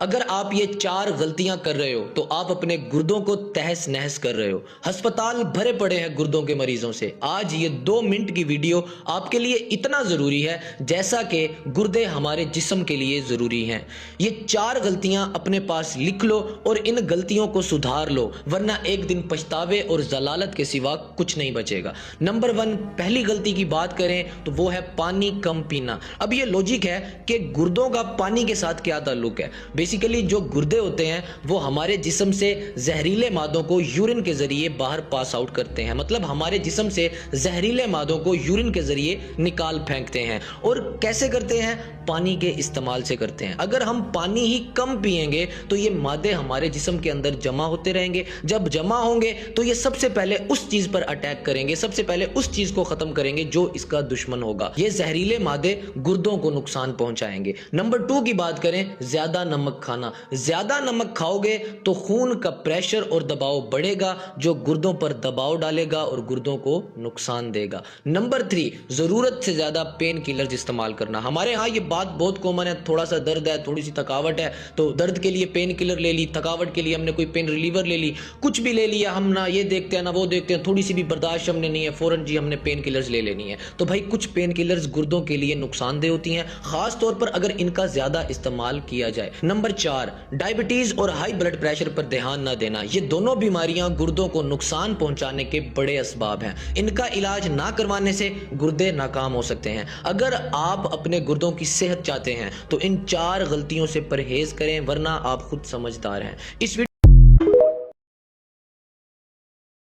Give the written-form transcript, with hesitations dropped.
اگر آپ یہ 4 غلطیاں کر رہے ہو تو آپ اپنے گردوں کو تہس نہس کر رہے ہو۔ ہسپتال بھرے پڑے ہیں گردوں کے مریضوں سے۔ آج یہ 2 منٹ کی ویڈیو آپ کے لیے اتنا ضروری ہے جیسا کہ گردے ہمارے جسم کے لیے ضروری ہیں۔ یہ 4 غلطیاں اپنے پاس لکھ لو اور ان غلطیوں کو سدھار لو، ورنہ ایک دن پچھتاوے اور ضلالت کے سوا کچھ نہیں بچے گا۔ نمبر 1، پہلی غلطی کی بات کریں تو وہ ہے پانی کم پینا۔ اب یہ لوجک ہے کہ گردوں کا پانی کے ساتھ کیا تعلق ہے۔ بیسیکلی جو گردے ہوتے ہیں وہ ہمارے جسم سے زہریلے مادوں کو یورین کے ذریعے باہر پاس آؤٹ کرتے ہیں، مطلب ہمارے جسم سے زہریلے مادوں کو یورین کے ذریعے نکال پھینکتے ہیں۔ اور کیسے کرتے ہیں؟ پانی کے استعمال سے کرتے ہیں۔ اگر ہم پانی ہی کم پیئیں گے تو یہ مادے ہمارے جسم کے اندر جمع ہوتے رہیں گے۔ جب جمع ہوں گے تو یہ سب سے پہلے اس چیز پر اٹیک کریں گے، سب سے پہلے اس چیز کو ختم کریں گے جو اس کا دشمن ہوگا۔ یہ زہریلے مادے گردوں کو نقصان پہنچائیں گے۔ نمبر 2 کی بات کریں، زیادہ نمک کھانا۔ زیادہ نمک کھاؤ گے تو خون کا پریشر اور دباؤ بڑھے گا جو گردوں پر دباؤ ڈالے گا اور گردوں کو نقصان دے گا۔ نمبر 3، ضرورت سے زیادہ پین کلرز استعمال کرنا۔ ہمارے ہاں یہ بات بہت کامن ہے، تھوڑا سا درد ہے، تھوڑی سی تھکاوٹ ہے تو درد کے لیے پین کلر لے لی، تھکاوٹ کے لیے ہم نے کوئی پین ریلیور لے لی، کچھ بھی لے لیا، ہم نہ یہ دیکھتے ہیں نہ وہ دیکھتے ہیں، تھوڑی سی بھی برداشت ہم نے نہیں ہے، فوراً جی ہم نے پین کلرز لے لینی ہے۔ تو بھائی کچھ پین کلرز گردوں کے لیے نقصان دہ ہوتی ہیں، خاص طور پر اگر ان کا زیادہ استعمال کیا جائے۔ نمبر 4، ڈائبٹیز اور ہائی بلڈ پریشر پر دھیان نہ دینا۔ یہ دونوں بیماریاں گردوں کو نقصان پہنچانے کے بڑے اسباب ہیں۔ ان کا علاج نہ کروانے سے گردے ناکام ہو سکتے ہیں۔ اگر آپ اپنے گردوں کی صحت چاہتے ہیں تو ان 4 غلطیوں سے پرہیز کریں، ورنہ آپ خود سمجھدار ہیں۔ اس ویڈیو